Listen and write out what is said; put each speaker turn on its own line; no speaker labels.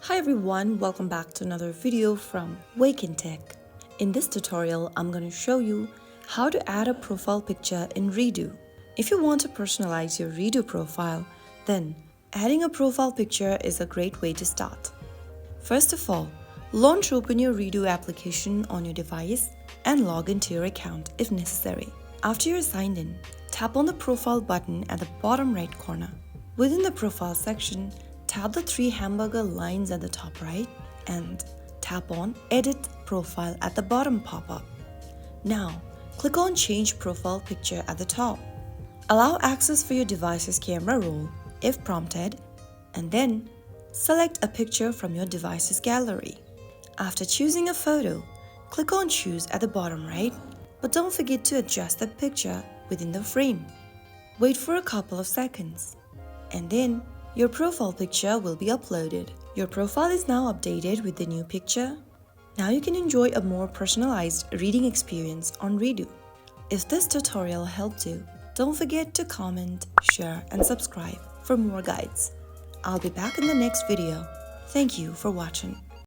Hi everyone, welcome back to another video from Wake&Tech. In this tutorial, I'm going to show you how to add a profile picture in Reado. If you want to personalize your Reado profile, then adding a profile picture is a great way to start. First of all, launch open your Reado application on your device and log into your account if necessary. After you're signed in, tap on the profile button at the bottom right corner. Within the profile section, tap the three hamburger lines at the top right and tap on Edit Profile at the bottom pop-up. Now, click on Change Profile Picture at the top. Allow access for your device's camera roll if prompted, and then select a picture from your device's gallery. After choosing a photo, click on Choose at the bottom right, but don't forget to adjust the picture within the frame. Wait for a couple of seconds, and then your profile picture will be uploaded. Your profile is now updated with the new picture. Now you can enjoy a more personalized reading experience on Reado. If this tutorial helped you, don't forget to comment, share, and subscribe for more guides. I'll be back in the next video. Thank you for watching.